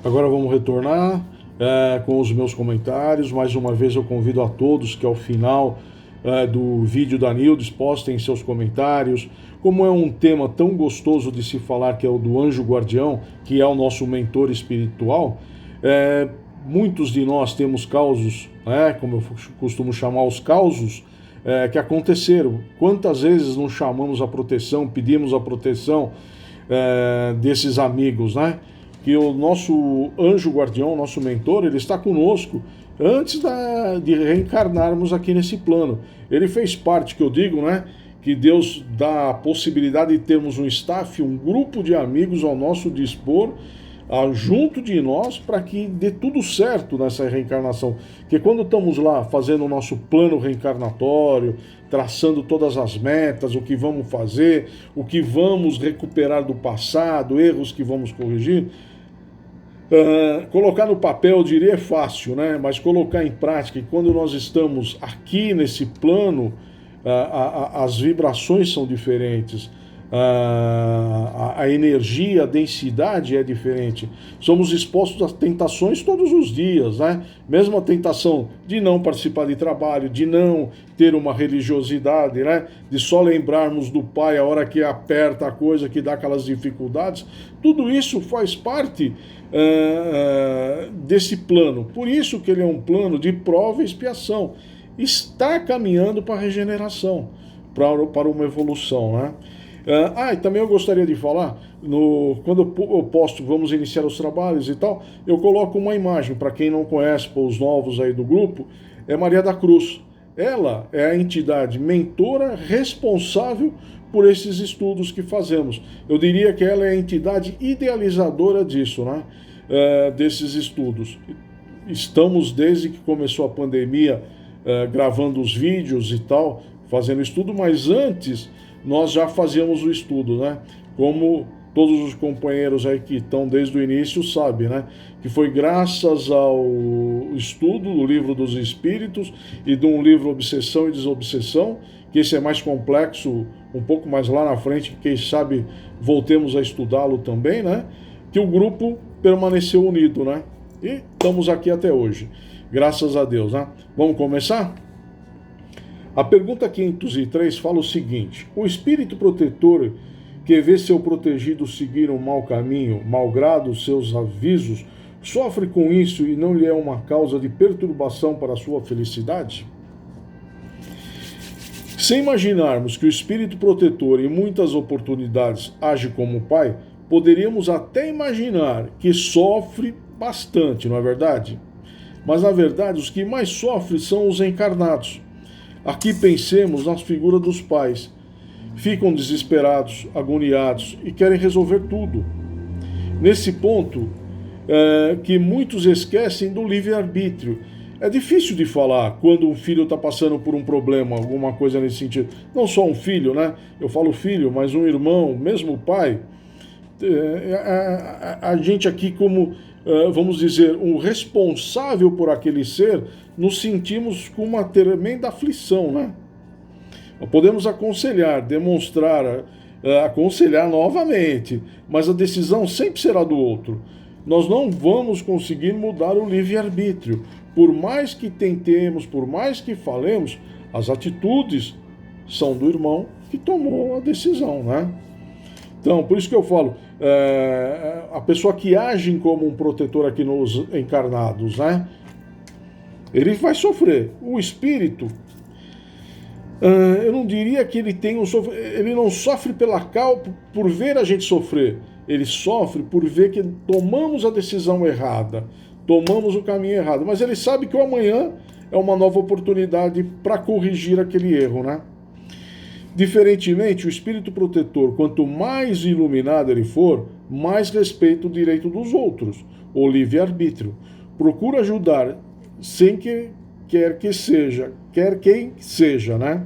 Agora vamos retornar com os meus comentários. Mais uma vez eu convido a todos que ao final do vídeo da Nildes postem seus comentários. Como é um tema tão gostoso de se falar, que é o do anjo guardião, que é o nosso mentor espiritual, muitos de nós temos causos, como eu costumo chamar os causos, que aconteceram. Quantas vezes não chamamos a proteção, pedimos a proteção desses amigos, né? Que o nosso anjo guardião, nosso mentor, ele está conosco antes de reencarnarmos aqui nesse plano. Ele fez parte, que eu digo, né? Que Deus dá a possibilidade de termos um staff, um grupo de amigos ao nosso dispor, junto de nós, para que dê tudo certo nessa reencarnação. Porque quando estamos lá fazendo o nosso plano reencarnatório, traçando todas as metas, o que vamos fazer, o que vamos recuperar do passado, erros que vamos corrigir, colocar no papel, eu diria, é fácil, né? Mas colocar em prática, e quando nós estamos aqui nesse plano, as vibrações são diferentes, a energia, a densidade é diferente. Somos expostos a tentações todos os dias, né? Mesmo a tentação de não participar de trabalho, de não ter uma religiosidade, né? De só lembrarmos do Pai a hora que aperta a coisa, que dá aquelas dificuldades. Tudo isso faz parte desse plano. Por isso que ele é um plano de prova e expiação. Está caminhando para a regeneração, para uma evolução, né? E também eu gostaria de falar, quando eu posto, vamos iniciar os trabalhos e tal, eu coloco uma imagem, para quem não conhece, para os novos aí do grupo, é Maria da Cruz. Ela é a entidade mentora responsável por esses estudos que fazemos. Eu diria que ela é a entidade idealizadora disso, né? Desses estudos. Estamos, desde que começou a pandemia, gravando os vídeos e tal, fazendo estudo, mas antes nós já fazíamos o estudo, né? Como todos os companheiros aí que estão desde o início sabem, né? Que foi graças ao estudo do Livro dos Espíritos e de um livro Obsessão e Desobsessão, que esse é mais complexo, um pouco mais lá na frente, quem sabe voltemos a estudá-lo também, né? Que o grupo permaneceu unido, né? E estamos aqui até hoje, graças a Deus, né? Vamos começar? A pergunta 503 fala o seguinte: o espírito protetor que vê seu protegido seguir um mau caminho, malgrado seus avisos, sofre com isso e não lhe é uma causa de perturbação para a sua felicidade? Se imaginarmos que o espírito protetor em muitas oportunidades age como pai, poderíamos até imaginar que sofre bastante, não é verdade? Mas na verdade os que mais sofrem são os encarnados. Aqui pensemos na figura dos pais. Ficam desesperados, agoniados e querem resolver tudo. Nesse ponto, que muitos esquecem do livre-arbítrio. É difícil de falar quando um filho está passando por um problema, alguma coisa nesse sentido. Não só um filho, né? Eu falo filho, mas um irmão, mesmo o pai. A gente aqui, como, vamos dizer, um responsável por aquele ser, nos sentimos com uma tremenda aflição, né? Podemos aconselhar, demonstrar, aconselhar novamente, mas a decisão sempre será do outro. Nós não vamos conseguir mudar o livre-arbítrio. Por mais que tentemos, por mais que falemos, as atitudes são do irmão que tomou a decisão, né? Então, por isso que eu falo, a pessoa que age como um protetor aqui nos encarnados, né? Ele vai sofrer. O espírito, eu não diria que ele tem ele não sofre por ver a gente sofrer. Ele sofre por ver que tomamos a decisão errada, tomamos o caminho errado. Mas ele sabe que o amanhã é uma nova oportunidade para corrigir aquele erro, né? Diferentemente, o espírito protetor, quanto mais iluminado ele for, mais respeita o direito dos outros, o livre-arbítrio. Procura ajudar sem que quer quem seja, né?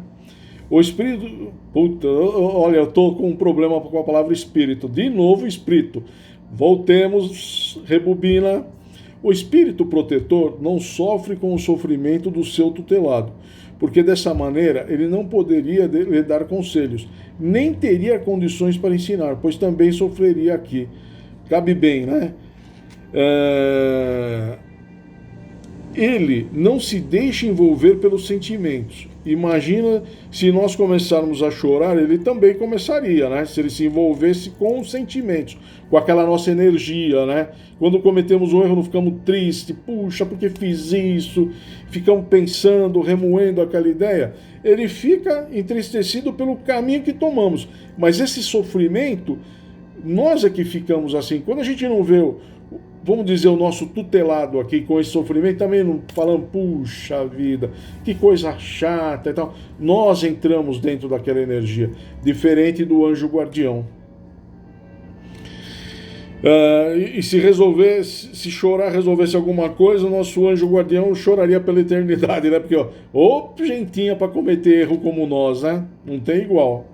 O espírito... olha, eu estou com um problema com a palavra espírito. De novo, espírito. Voltemos, rebobina. O espírito protetor não sofre com o sofrimento do seu tutelado, porque dessa maneira ele não poderia lhe dar conselhos, nem teria condições para ensinar, pois também sofreria aqui. Cabe bem, né? É, ele não se deixa envolver pelos sentimentos. Imagina se nós começarmos a chorar, ele também começaria, né? Se ele se envolvesse com os sentimentos, com aquela nossa energia, né? Quando cometemos um erro, não ficamos tristes, puxa, porque fiz isso, ficamos pensando, remoendo aquela ideia. Ele fica entristecido pelo caminho que tomamos. Mas esse sofrimento, nós é que ficamos assim. Quando a gente não vê vamos dizer, o nosso tutelado aqui com esse sofrimento, também não falando, puxa vida, que coisa chata e tal. Nós entramos dentro daquela energia, diferente do anjo guardião. E se chorar resolvesse alguma coisa, o nosso anjo guardião choraria pela eternidade, né? Porque, ó, gentinha para cometer erro como nós, né? Não tem igual.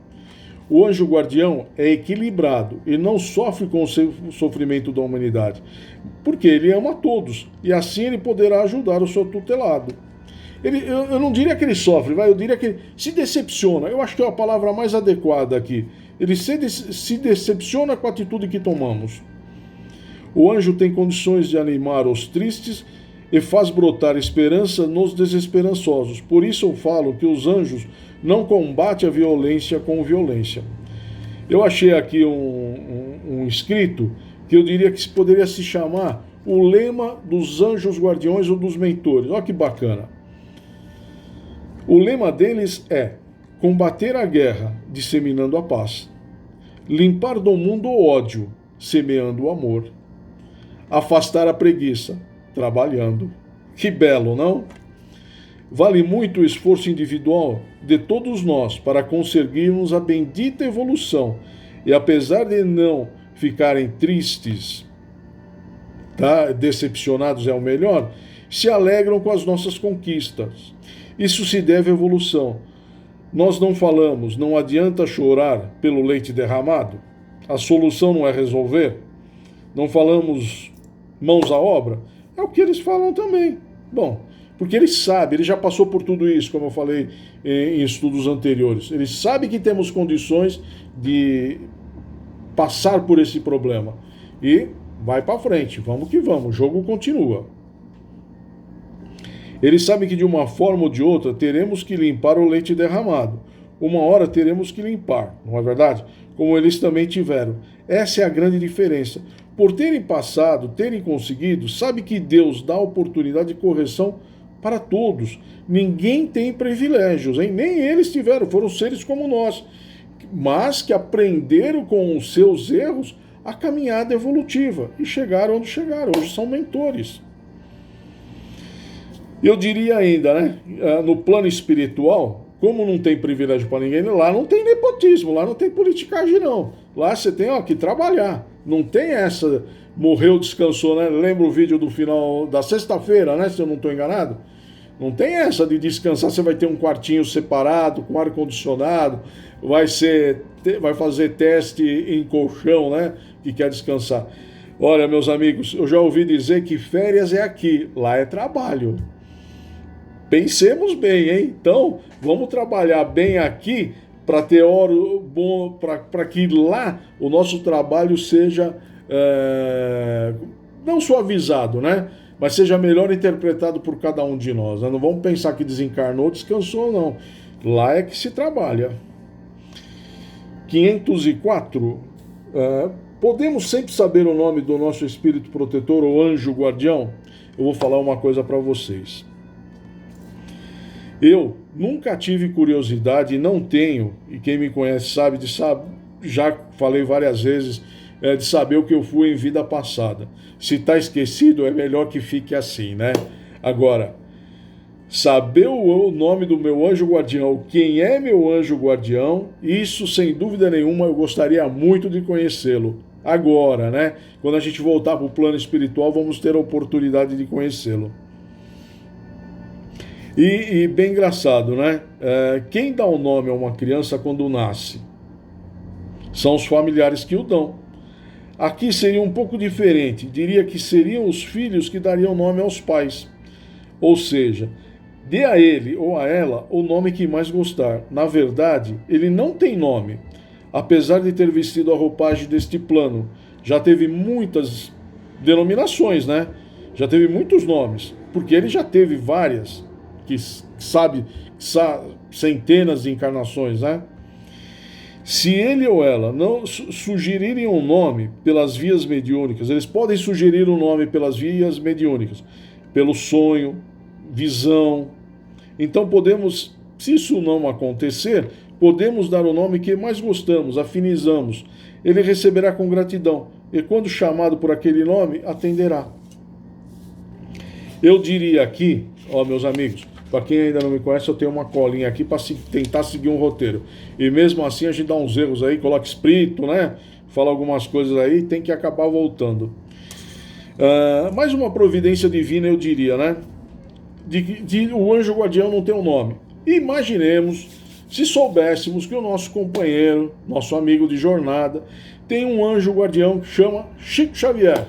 O anjo guardião é equilibrado e não sofre com o sofrimento da humanidade, porque ele ama a todos e assim ele poderá ajudar o seu tutelado. Eu não diria que ele sofre, eu diria que ele se decepciona. Eu acho que é a palavra mais adequada aqui. Ele se decepciona com a atitude que tomamos. O anjo tem condições de animar os tristes e faz brotar esperança nos desesperançosos. Por isso eu falo que os anjos não combatem a violência com violência. Eu achei aqui um escrito que eu diria que poderia se chamar o lema dos anjos guardiões ou dos mentores. Olha que bacana. O lema deles é combater a guerra, disseminando a paz. Limpar do mundo o ódio, semeando o amor. Afastar a preguiça, trabalhando. Que belo, não? Vale muito o esforço individual de todos nós para conseguirmos a bendita evolução. E apesar de não ficarem tristes, tá? Decepcionados é o melhor, se alegram com as nossas conquistas. Isso se deve à evolução. Nós não falamos, não adianta chorar pelo leite derramado. A solução não é resolver. Não falamos mãos à obra. É o que eles falam também. Bom, porque ele sabe, ele já passou por tudo isso, como eu falei em estudos anteriores. Ele sabe que temos condições de passar por esse problema. E vai para frente, vamos que vamos, o jogo continua. Ele sabe que de uma forma ou de outra teremos que limpar o leite derramado. Uma hora teremos que limpar, não é verdade? Como eles também tiveram. Essa é a grande diferença. Por terem passado, terem conseguido, sabe que Deus dá oportunidade de correção para todos. Ninguém tem privilégios, hein? Nem eles tiveram, foram seres como nós, mas que aprenderam com os seus erros a caminhada evolutiva e chegaram onde chegaram. Hoje são mentores. Eu diria ainda, né? No plano espiritual, como não tem privilégio para ninguém, lá não tem nepotismo, lá não tem politicagem, não. Lá você tem que trabalhar. Não tem essa, morreu, descansou, né? Lembra o vídeo do final da sexta-feira, né? Se eu não estou enganado. Não tem essa de descansar, você vai ter um quartinho separado, com ar-condicionado, vai fazer teste em colchão, né? Que quer descansar. Olha, meus amigos, eu já ouvi dizer que férias é aqui, lá é trabalho. Pensemos bem, hein? Então, vamos trabalhar bem aqui para ter hora bom, para que lá o nosso trabalho seja não suavizado, né? Mas seja melhor interpretado por cada um de nós. Né? Não vamos pensar que desencarnou, descansou, não. Lá é que se trabalha. 504. Podemos sempre saber o nome do nosso espírito protetor ou anjo guardião? Eu vou falar uma coisa para vocês. Eu nunca tive curiosidade e não tenho, e quem me conhece sabe, já falei várias vezes, de saber o que eu fui em vida passada. Se está esquecido, é melhor que fique assim, né? Agora, saber o nome do meu anjo guardião, quem é meu anjo guardião, isso sem dúvida nenhuma eu gostaria muito de conhecê-lo. Agora, né? Quando a gente voltar para o plano espiritual, vamos ter a oportunidade de conhecê-lo. E bem engraçado, né? Quem dá o nome a uma criança quando nasce? São os familiares que o dão. Aqui seria um pouco diferente. Diria que seriam os filhos que dariam nome aos pais. Ou seja, dê a ele ou a ela o nome que mais gostar. Na verdade, ele não tem nome. Apesar de ter vestido a roupagem deste plano, já teve muitas denominações, né? Já teve muitos nomes, porque ele já teve várias, centenas de encarnações, né? Se ele ou ela não sugerirem um nome pelas vias mediúnicas, eles podem sugerir um nome pelas vias mediúnicas, pelo sonho, visão. Então podemos, se isso não acontecer, podemos dar o nome que mais gostamos, afinizamos. Ele receberá com gratidão, e quando chamado por aquele nome, atenderá. Eu diria aqui, ó, meus amigos, para quem ainda não me conhece, eu tenho uma colinha aqui para tentar seguir um roteiro. E mesmo assim a gente dá uns erros aí, coloca espírito, né? Fala algumas coisas aí, tem que acabar voltando. Mais uma providência divina, eu diria, né? O anjo guardião não tem um nome. Imaginemos se soubéssemos que o nosso companheiro, nosso amigo de jornada, tem um anjo guardião que chama Chico Xavier.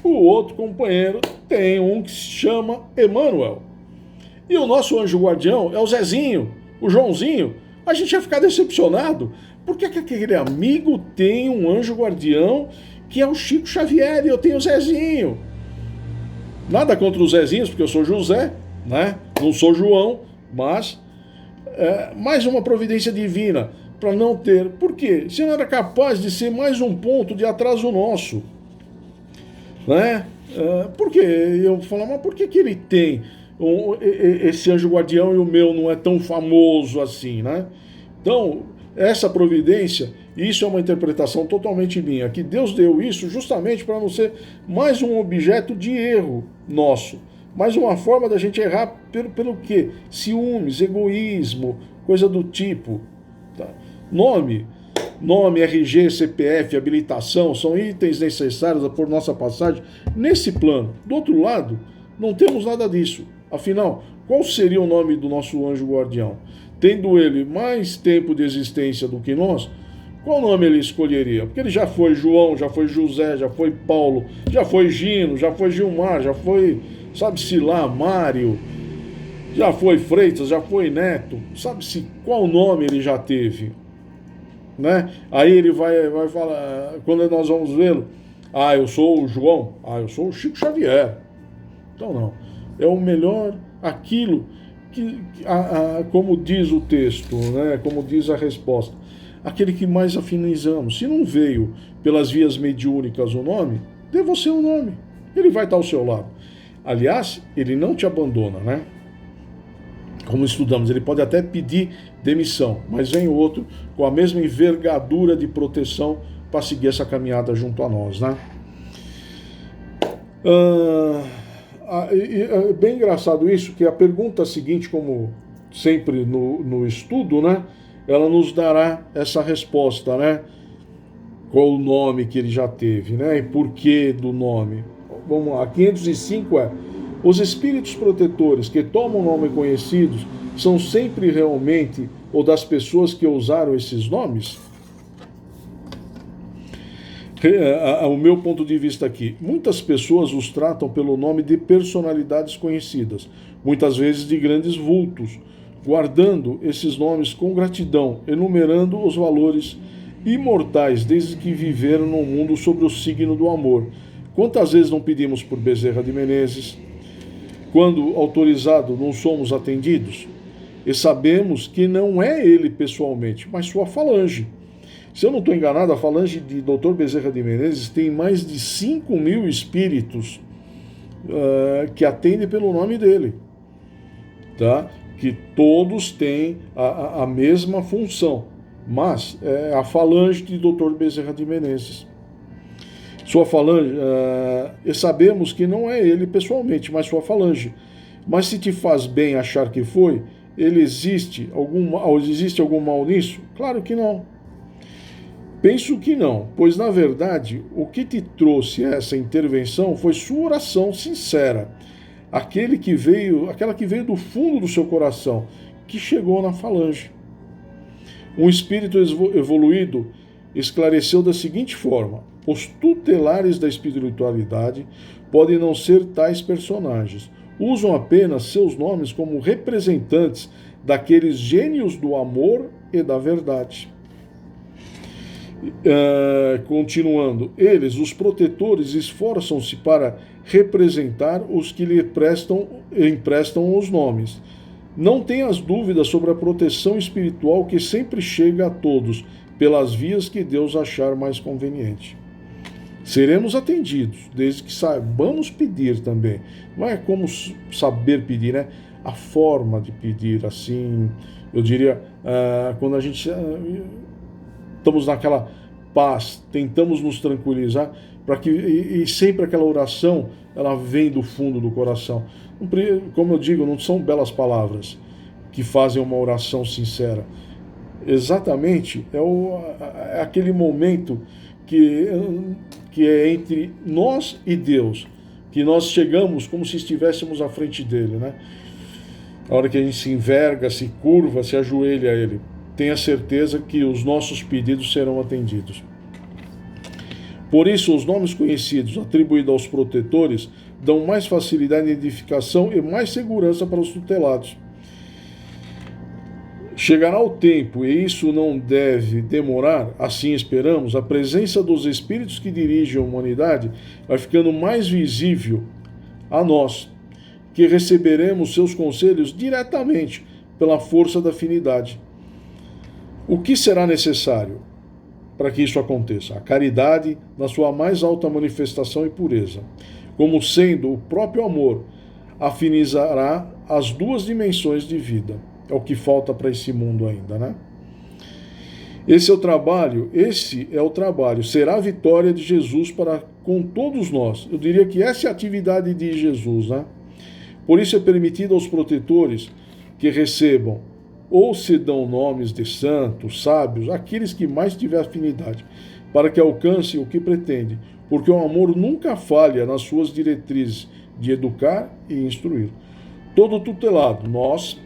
O outro companheiro tem um que se chama Emmanuel. E o nosso anjo guardião é o Zezinho, o Joãozinho. A gente ia ficar decepcionado. Por que aquele amigo tem um anjo guardião que é o Chico Xavier e eu tenho o Zezinho? Nada contra os Zezinhos, porque eu sou José, né? Não sou João, mas mais uma providência divina para não ter. Por quê? Se não era capaz de ser mais um ponto de atraso nosso, né? Por quê? Eu falo, mas por que ele tem esse anjo guardião e o meu não é tão famoso assim, né? Então, essa providência, isso é uma interpretação totalmente minha, que Deus deu isso justamente para não ser mais um objeto de erro nosso, mais uma forma da gente errar pelo quê? Ciúmes, egoísmo, coisa do tipo. Tá? Nome, RG, CPF, habilitação, são itens necessários por nossa passagem nesse plano. Do outro lado, não temos nada disso. Afinal, qual seria o nome do nosso anjo guardião? Tendo ele mais tempo de existência do que nós, qual nome ele escolheria? Porque ele já foi João, já foi José, já foi Paulo, já foi Gino, já foi Gilmar, já foi, sabe-se lá, Mário, já foi Freitas, já foi Neto, sabe-se qual nome ele já teve, né? Aí ele vai falar, quando nós vamos vê-lo, eu sou o João, eu sou o Chico Xavier. Então não, é o melhor, aquilo como diz o texto, né? Como diz a resposta, aquele que mais afinizamos. Se não veio pelas vias mediúnicas o nome, dê você o nome, ele vai estar ao seu lado. Aliás, ele não te abandona, né? Como estudamos, ele pode até pedir demissão, mas vem outro com a mesma envergadura de proteção para seguir essa caminhada junto a nós, né? É bem engraçado isso, que a pergunta seguinte, como sempre no estudo, né? Ela nos dará essa resposta, né? Qual o nome que ele já teve, né? E por que do nome? Vamos lá, 505 os espíritos protetores que tomam nome conhecidos são sempre realmente ou das pessoas que usaram esses nomes? O meu ponto de vista aqui, muitas pessoas os tratam pelo nome de personalidades conhecidas, muitas vezes de grandes vultos, guardando esses nomes com gratidão, enumerando os valores imortais desde que viveram no mundo sob o signo do amor. Quantas vezes não pedimos por Bezerra de Menezes? Quando autorizado, não somos atendidos? E sabemos que não é ele pessoalmente, mas sua falange. Se eu não estou enganado, a falange de Dr. Bezerra de Menezes tem mais de 5.000 espíritos que atendem pelo nome dele, tá? Que todos têm a mesma função, mas é a falange de Dr. Bezerra de Menezes. Sua falange, e sabemos que não é ele pessoalmente, mas sua falange. Mas se te faz bem achar que foi, existe algum mal nisso? Claro que não. Penso que não, pois na verdade o que te trouxe essa intervenção foi sua oração sincera, aquela que veio do fundo do seu coração, que chegou na falange. Um espírito evoluído esclareceu da seguinte forma: os tutelares da espiritualidade podem não ser tais personagens, usam apenas seus nomes como representantes daqueles gênios do amor e da verdade. Continuando, eles, os protetores, esforçam-se para representar os que lhe emprestam os nomes. Não tenhas dúvidas sobre a proteção espiritual que sempre chega a todos, pelas vias que Deus achar mais conveniente. Seremos atendidos, desde que saibamos pedir também. Não é como saber pedir, né? A forma de pedir, assim, eu diria, quando a gente estamos naquela paz, tentamos nos tranquilizar, para que e sempre aquela oração, ela vem do fundo do coração. Como eu digo, não são belas palavras que fazem uma oração sincera. Exatamente, é aquele momento que é entre nós e Deus, que nós chegamos como se estivéssemos à frente dele, né? A hora que a gente se enverga, se curva, se ajoelha a ele, tenha certeza que os nossos pedidos serão atendidos. Por isso, os nomes conhecidos atribuídos aos protetores dão mais facilidade de identificação e mais segurança para os tutelados. Chegará o tempo, e isso não deve demorar, assim esperamos, a presença dos espíritos que dirigem a humanidade vai ficando mais visível a nós, que receberemos seus conselhos diretamente pela força da afinidade. O que será necessário para que isso aconteça? A caridade na sua mais alta manifestação e pureza, como sendo o próprio amor, afinizará as duas dimensões de vida. É o que falta para esse mundo ainda, né? Esse é o trabalho, será a vitória de Jesus para com todos nós. Eu diria que essa é a atividade de Jesus, né? Por isso é permitido aos protetores que recebam ou se dão nomes de santos, sábios, aqueles que mais tiver afinidade, para que alcancem o que pretende, porque o amor nunca falha nas suas diretrizes de educar e instruir. Todo tutelado, nós,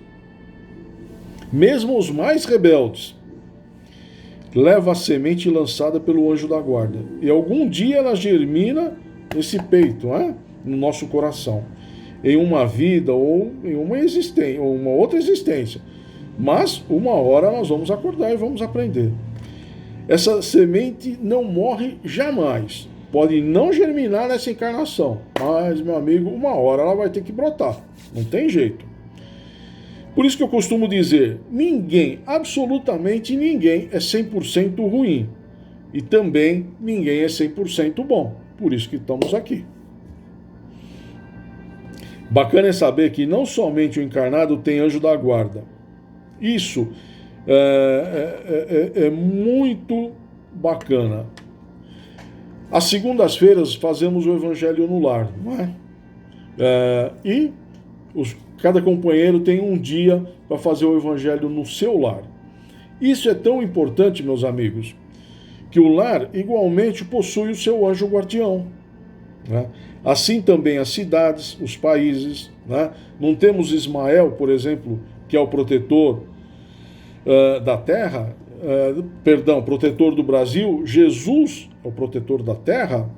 mesmo os mais rebeldes, leva a semente lançada pelo anjo da guarda. E algum dia ela germina nesse peito, no nosso coração, em uma vida ou em uma existência, ou uma outra existência. Mas uma hora nós vamos acordar e vamos aprender. Essa semente não morre jamais. Pode não germinar nessa encarnação, mas, meu amigo, uma hora ela vai ter que brotar. Não tem jeito. Por isso que eu costumo dizer, ninguém, absolutamente ninguém é 100% ruim. E também ninguém é 100% bom. Por isso que estamos aqui. Bacana é saber que não somente o encarnado tem anjo da guarda. Isso é muito bacana. Às segundas-feiras fazemos o Evangelho no Lar, não é? Cada companheiro tem um dia para fazer o Evangelho no seu lar. Isso é tão importante, meus amigos, que o lar igualmente possui o seu anjo guardião, né? Assim também as cidades, os países, né? Não temos Ismael, por exemplo, que é o protetor da terra, protetor do Brasil. Jesus é o protetor da terra.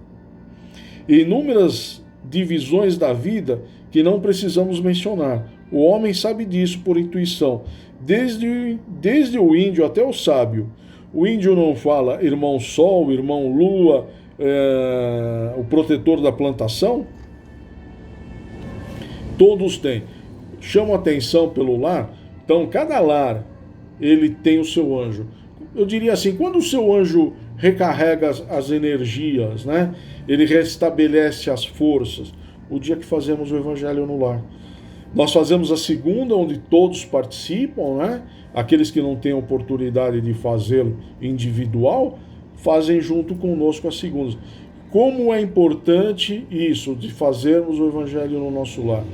E inúmeras divisões da vida que não precisamos mencionar. O homem sabe disso por intuição, desde o índio até o sábio. O índio não fala irmão sol, irmão lua, o protetor da plantação? Todos têm. Chamo a atenção pelo lar. Então, cada lar, ele tem o seu anjo. Eu diria assim, quando o seu anjo recarrega as energias, né? Ele restabelece as forças. O dia que fazemos o Evangelho no Lar. Nós fazemos a segunda, onde todos participam, né? Aqueles que não têm oportunidade de fazê-lo individual, fazem junto conosco a segunda. Como é importante isso, de fazermos o Evangelho no nosso lar,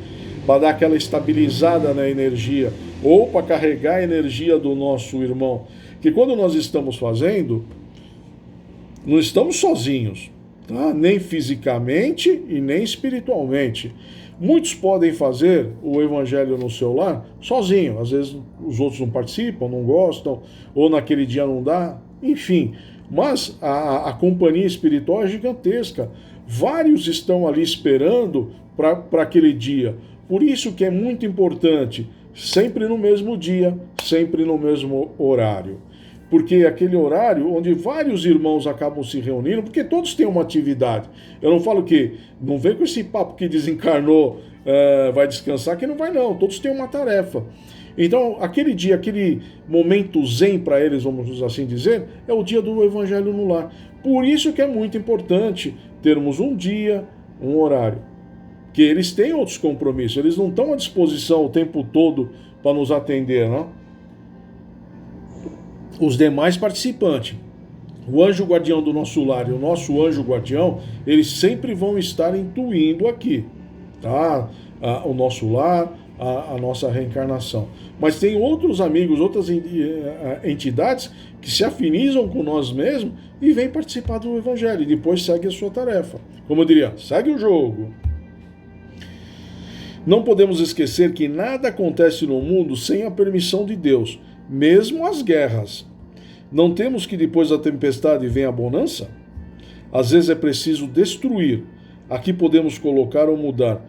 para dar aquela estabilizada na energia, ou para carregar a energia do nosso irmão. Que quando nós estamos fazendo, não estamos sozinhos, tá? Nem fisicamente e nem espiritualmente. Muitos podem fazer o Evangelho no seu lar sozinho. Às vezes os outros não participam, não gostam, ou naquele dia não dá, enfim. Mas a companhia espiritual é gigantesca. Vários estão ali esperando para aquele dia. Por isso que é muito importante, sempre no mesmo dia, sempre no mesmo horário. porque é aquele horário onde vários irmãos acabam se reunindo, porque todos têm uma atividade. Eu não falo que, não vem com esse papo que desencarnou, vai descansar, que não vai não, todos têm uma tarefa. Então, aquele dia, aquele momento zen para eles, vamos assim dizer, é o dia do Evangelho no Lar. Por isso que é muito importante termos um dia, um horário. Que eles têm outros compromissos, eles não estão à disposição o tempo todo para nos atender, não? Os demais participantes, o anjo guardião do nosso lar e o nosso anjo guardião, eles sempre vão estar intuindo aqui, tá? O nosso lar, a nossa reencarnação. Mas tem outros amigos, outras entidades que se afinizam com nós mesmos e vêm participar do Evangelho e depois segue a sua tarefa. Como eu diria, segue o jogo. Não podemos esquecer que nada acontece no mundo sem a permissão de Deus, mesmo as guerras. Não temos que depois da tempestade vem a bonança? Às vezes é preciso destruir. Aqui podemos colocar ou mudar.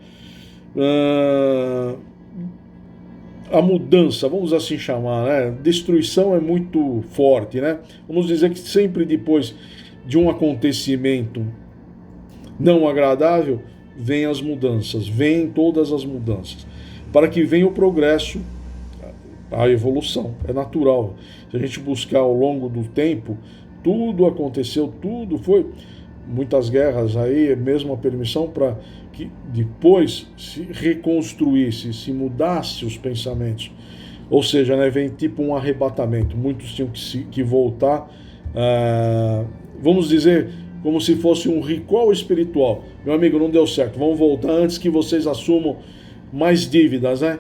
A mudança, vamos assim chamar, né? Destruição é muito forte, né? Vamos dizer que sempre depois de um acontecimento não agradável, vêm as mudanças, vêm todas as mudanças, para que venha o progresso, a evolução, é natural. Se a gente buscar ao longo do tempo, tudo aconteceu, tudo foi, muitas guerras aí, mesmo a permissão para que depois se reconstruísse, se mudasse os pensamentos. Ou seja, né, vem tipo um arrebatamento, muitos tinham que voltar, vamos dizer, como se fosse um recall espiritual. Meu amigo, não deu certo, vamos voltar antes que vocês assumam mais dívidas, né?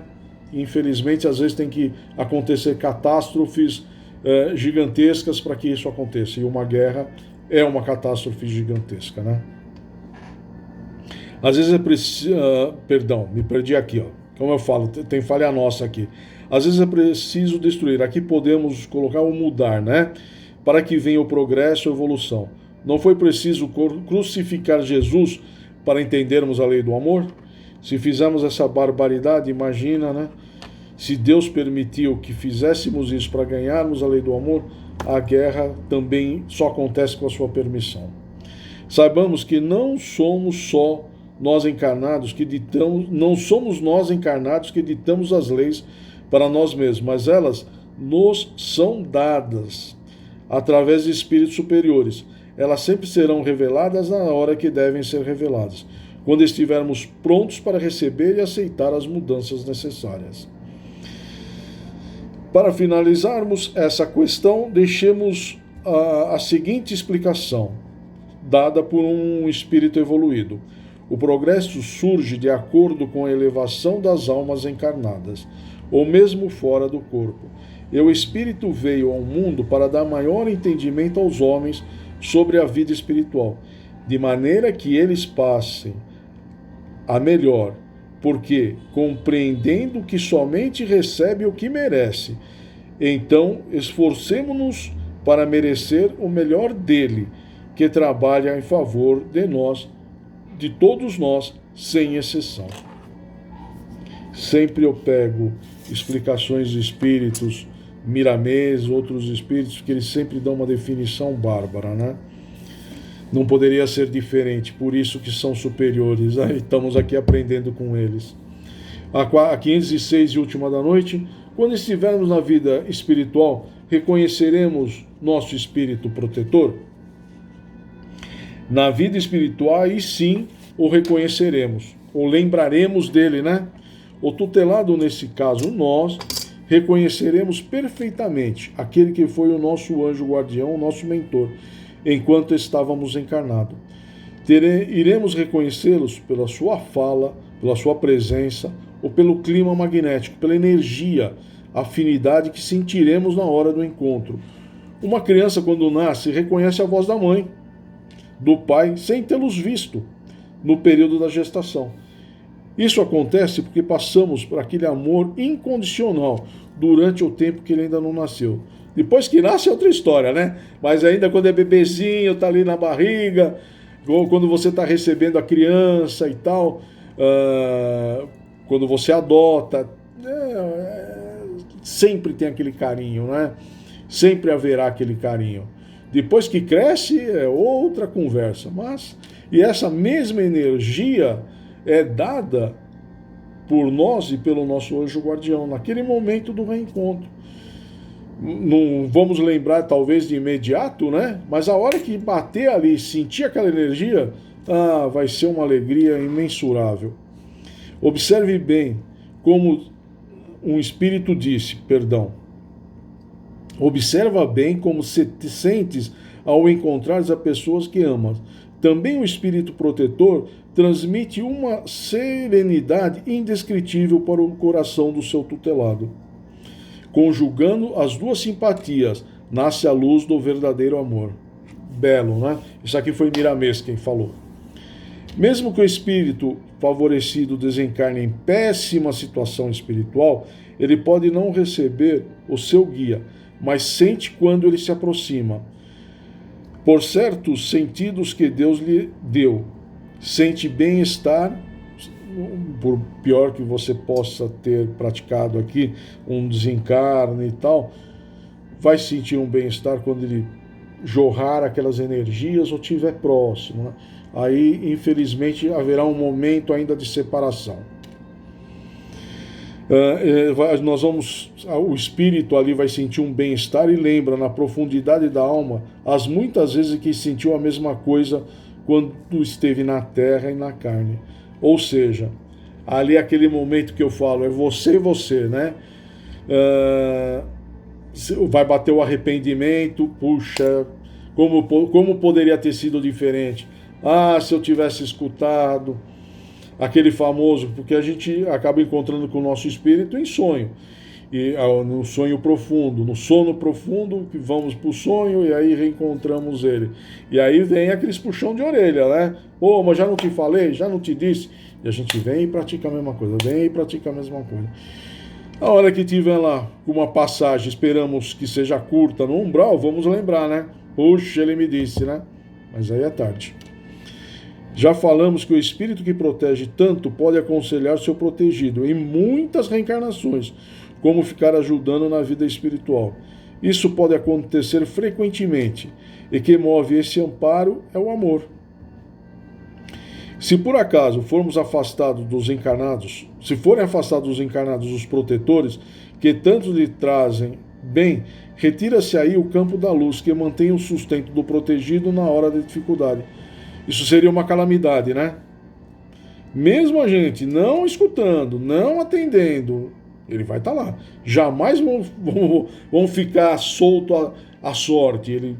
Infelizmente, às vezes tem que acontecer catástrofes gigantescas para que isso aconteça. E uma guerra é uma catástrofe gigantesca, né? Às vezes é preciso... perdão, me perdi aqui, ó. Como eu falo, tem falha nossa aqui. Às vezes é preciso destruir. Aqui podemos colocar o mudar, né? Para que venha o progresso e a evolução. Não foi preciso crucificar Jesus para entendermos a lei do amor? Se fizermos essa barbaridade, imagina, né? Se Deus permitiu que fizéssemos isso para ganharmos a lei do amor, a guerra também só acontece com a sua permissão. Saibamos que não somos só nós encarnados que ditamos, não somos nós encarnados que ditamos as leis para nós mesmos, mas elas nos são dadas através de espíritos superiores. Elas sempre serão reveladas na hora que devem ser reveladas, quando estivermos prontos para receber e aceitar as mudanças necessárias. Para finalizarmos essa questão, deixemos a seguinte explicação, dada por um espírito evoluído. O progresso surge de acordo com a elevação das almas encarnadas, ou mesmo fora do corpo. E o espírito veio ao mundo para dar maior entendimento aos homens sobre a vida espiritual, de maneira que eles passem a melhor, porque, compreendendo que somente recebe o que merece, então esforcemo-nos para merecer o melhor dele, que trabalha em favor de nós, de todos nós, sem exceção. Sempre eu pego explicações de espíritos, Miramês, outros espíritos, que eles sempre dão uma definição bárbara, né? Não poderia ser diferente, por isso que são superiores. Estamos aqui aprendendo com eles. A 506 e última da noite, quando estivermos na vida espiritual, reconheceremos nosso espírito protetor? Na vida espiritual, aí sim o reconheceremos, ou lembraremos dele, né? O tutelado, nesse caso, nós, reconheceremos perfeitamente aquele que foi o nosso anjo guardião, o nosso mentor, enquanto estávamos encarnados. Iremos reconhecê-los pela sua fala, pela sua presença, ou pelo clima magnético, pela energia, afinidade que sentiremos na hora do encontro. Uma criança, quando nasce, reconhece a voz da mãe, do pai, sem tê-los visto no período da gestação. Isso acontece porque passamos por aquele amor incondicional durante o tempo que ele ainda não nasceu. Depois que nasce é outra história, né? Mas ainda quando é bebezinho, está ali na barriga, ou quando você está recebendo a criança e tal, quando você adota, sempre tem aquele carinho, né? sempre haverá aquele carinho. Depois que cresce é outra conversa, e essa mesma energia é dada por nós e pelo nosso anjo guardião naquele momento do reencontro. Não vamos lembrar talvez de imediato, né? Mas a hora que bater ali, sentir aquela energia, vai ser uma alegria imensurável. Observe bem como um espírito disse, observa bem como te sentes ao encontrares as pessoas que amas. Também o espírito protetor transmite uma serenidade indescritível para o coração do seu tutelado. Conjugando as duas simpatias, nasce a luz do verdadeiro amor. Belo, né? Isso aqui foi Miramês quem falou. Mesmo que o espírito favorecido desencarne em péssima situação espiritual, ele pode não receber o seu guia, mas sente quando ele se aproxima. Por certos sentidos que Deus lhe deu, sente bem-estar, por pior que você possa ter praticado aqui, um desencarne e tal, vai sentir um bem-estar quando ele jorrar aquelas energias ou estiver próximo, né? Aí, infelizmente, haverá um momento ainda de separação. O espírito ali vai sentir um bem-estar e lembra, na profundidade da alma, as muitas vezes que sentiu a mesma coisa quando esteve na terra e na carne. Ou seja, ali aquele momento que eu falo, é você e você, né? Vai bater o arrependimento, puxa, como poderia ter sido diferente? Se eu tivesse escutado aquele famoso, porque a gente acaba encontrando com o nosso espírito em sonho, e no sonho profundo, no sono profundo, que vamos para o sonho e aí reencontramos ele. E aí vem aqueles puxão de orelha, né? Mas já não te falei, já não te disse. E a gente vem e pratica a mesma coisa, A hora que tiver lá uma passagem, esperamos que seja curta no umbral, vamos lembrar, né? Puxa, ele me disse, né? Mas aí é tarde. Já falamos que o espírito que protege tanto pode aconselhar seu protegido em muitas reencarnações, como ficar ajudando na vida espiritual. Isso pode acontecer frequentemente, e que move esse amparo é o amor. Se por acaso formos afastados dos encarnados, se forem afastados dos encarnados os protetores, que tanto lhe trazem bem, retira-se aí o campo da luz, que mantém o sustento do protegido na hora da dificuldade. Isso seria uma calamidade, né? Mesmo a gente não escutando, não atendendo, ele vai estar lá. Jamais vão ficar solto à sorte. Ele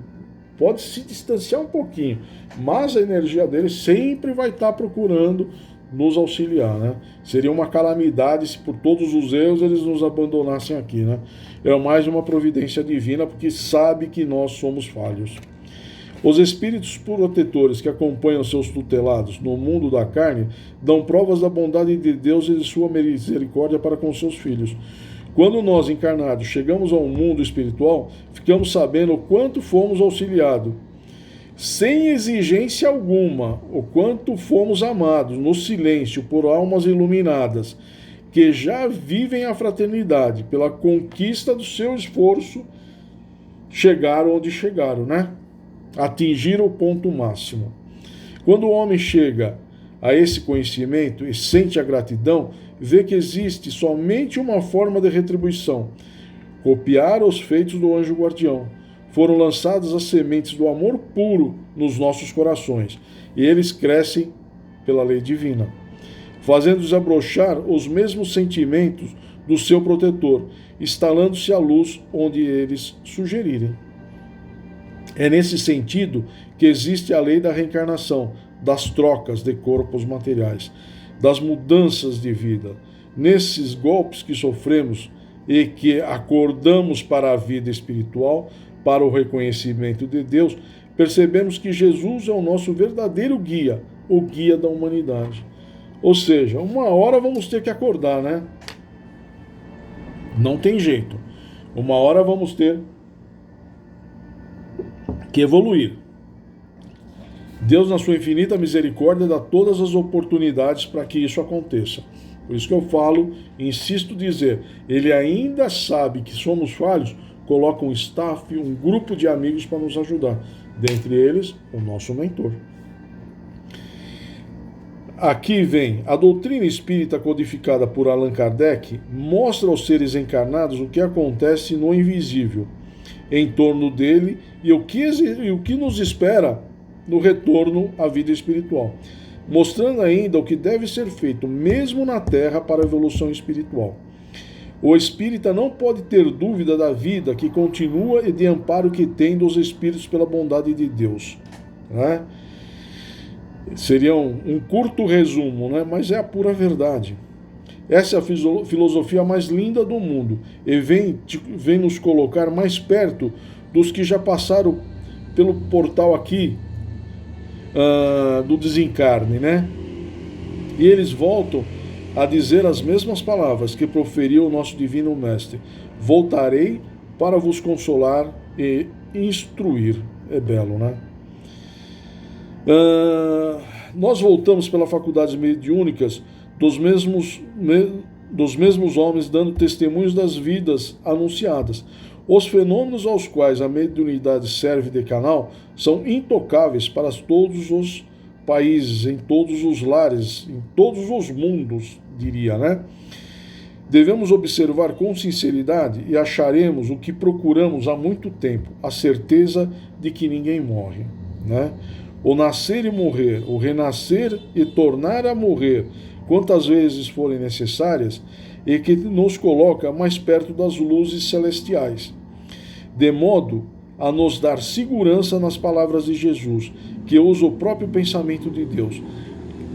pode se distanciar um pouquinho, mas a energia dele sempre vai estar procurando nos auxiliar, né? Seria uma calamidade se por todos os erros eles nos abandonassem aqui, né? É mais uma providência divina, porque sabe que nós somos falhos. Os espíritos protetores que acompanham seus tutelados no mundo da carne dão provas da bondade de Deus e de sua misericórdia para com seus filhos. Quando nós, encarnados, chegamos ao mundo espiritual, ficamos sabendo o quanto fomos auxiliados, sem exigência alguma, o quanto fomos amados no silêncio por almas iluminadas, que já vivem a fraternidade, pela conquista do seu esforço, chegaram onde chegaram, né? Atingiram o ponto máximo. Quando o homem chega a esse conhecimento e sente a gratidão, vê que existe somente uma forma de retribuição: copiar os feitos do anjo guardião. Foram lançadas as sementes do amor puro nos nossos corações, e eles crescem pela lei divina, fazendo desabrochar os mesmos sentimentos do seu protetor, instalando-se a luz onde eles sugerirem. É nesse sentido que existe a lei da reencarnação, das trocas de corpos materiais, das mudanças de vida. Nesses golpes que sofremos e que acordamos para a vida espiritual, para o reconhecimento de Deus, percebemos que Jesus é o nosso verdadeiro guia, o guia da humanidade. Ou seja, uma hora vamos ter que acordar, né? Não tem jeito. Uma hora vamos ter que evoluir. Deus, na sua infinita misericórdia, dá todas as oportunidades para que isso aconteça. Por isso que eu falo, insisto em dizer, ele ainda sabe que somos falhos coloca um staff, um grupo de amigos para nos ajudar. Dentre eles, o nosso mentor. Aqui vem, a doutrina espírita codificada por Allan Kardec mostra aos seres encarnados o que acontece no invisível, em torno dele e o que nos espera no retorno à vida espiritual, mostrando ainda o que deve ser feito mesmo na Terra para a evolução espiritual. O espírita não pode ter dúvida da vida que continua e de amparo que tem dos espíritos pela bondade de Deus, né? Seria um curto resumo, né? Mas é a pura verdade. Essa é a filosofia mais linda do mundo e vem nos colocar mais perto dos que já passaram pelo portal aqui do desencarne, né? E eles voltam a dizer as mesmas palavras que proferiu o nosso Divino Mestre: voltarei para vos consolar e instruir. É belo, né? Nós voltamos pelas faculdades mediúnicas dos mesmos homens dando testemunhos das vidas anunciadas. Os fenômenos aos quais a mediunidade serve de canal são intocáveis para todos os países, em todos os lares, em todos os mundos, diria, né? Devemos observar com sinceridade e acharemos o que procuramos há muito tempo, a certeza de que ninguém morre, né? O nascer e morrer, o renascer e tornar a morrer, quantas vezes forem necessárias, e que nos coloca mais perto das luzes celestiais, de modo a nos dar segurança nas palavras de Jesus, que usa o próprio pensamento de Deus.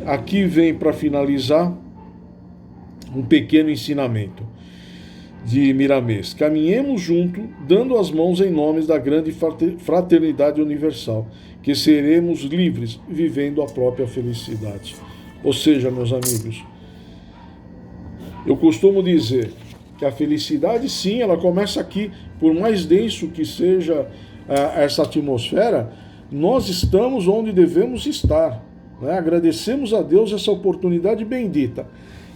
Aqui vem, para finalizar, um pequeno ensinamento de Miramês. Caminhemos junto, dando as mãos em nome da grande fraternidade universal, que seremos livres, vivendo a própria felicidade. Ou seja, meus amigos, eu costumo dizer que a felicidade, sim, ela começa aqui. Por mais denso que seja essa atmosfera, nós estamos onde devemos estar, né? Agradecemos a Deus essa oportunidade bendita.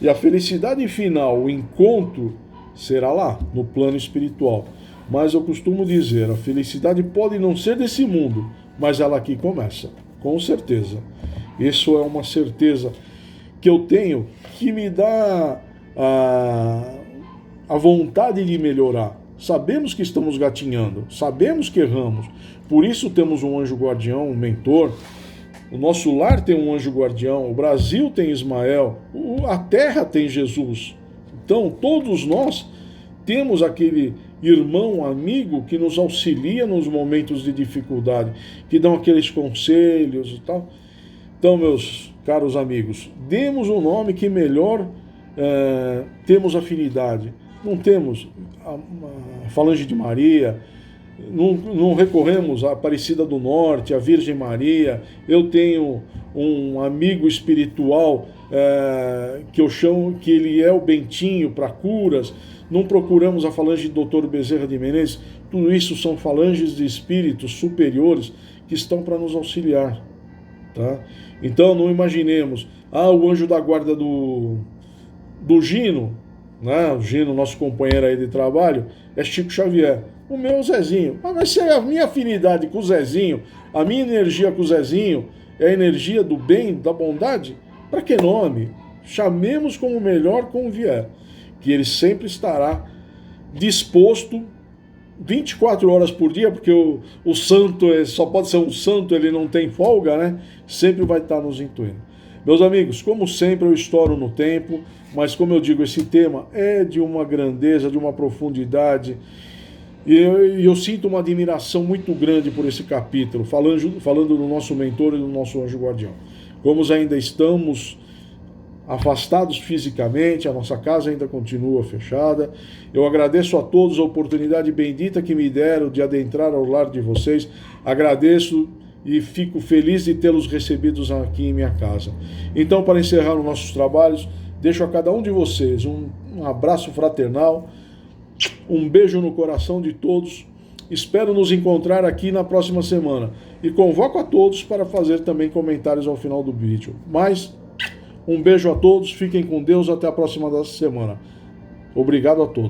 E a felicidade final, o encontro, será lá, no plano espiritual. Mas eu costumo dizer, a felicidade pode não ser desse mundo, mas ela aqui começa, com certeza. Isso é uma certeza que eu tenho, que me dá a vontade de melhorar. Sabemos que estamos gatinhando, sabemos que erramos, por isso temos um anjo guardião, um mentor. O nosso lar tem um anjo guardião, o Brasil tem Ismael, a terra tem Jesus. Então, todos nós temos aquele irmão, amigo que nos auxilia nos momentos de dificuldade, que dão aqueles conselhos e tal. Então, meus caros amigos, demos um nome que melhor temos afinidade. Não temos a Falange de Maria, não recorremos à Aparecida do Norte, à Virgem Maria. Eu tenho um amigo espiritual que eu chamo, que ele é o Bentinho para curas. Não procuramos a falange de Dr. Bezerra de Menezes. Tudo isso são falanges de espíritos superiores que estão para nos auxiliar, tá? Então não imaginemos, o anjo da guarda do Gino, né? O Gino, nosso companheiro aí de trabalho, é Chico Xavier. O meu é o Zezinho. Mas vai ser a minha afinidade com o Zezinho, a minha energia com o Zezinho é a energia do bem, da bondade? Para que nome? Chamemos como melhor convier, que ele sempre estará disposto 24 horas por dia, porque o santo só pode ser um santo, ele não tem folga, né? Sempre vai estar nos intuindo. Meus amigos, como sempre eu estouro no tempo, mas como eu digo, esse tema é de uma grandeza, de uma profundidade, e eu sinto uma admiração muito grande por esse capítulo, falando do nosso mentor e do nosso anjo guardião. Como ainda estamos afastados fisicamente, a nossa casa ainda continua fechada. Eu agradeço a todos a oportunidade bendita que me deram de adentrar ao lar de vocês. Agradeço e fico feliz de tê-los recebidos aqui em minha casa. Então, para encerrar os nossos trabalhos, deixo a cada um de vocês um abraço fraternal, um beijo no coração de todos. Espero nos encontrar aqui na próxima semana e convoco a todos para fazer também comentários ao final do vídeo. Mas um beijo a todos, fiquem com Deus, até a próxima semana. Obrigado a todos.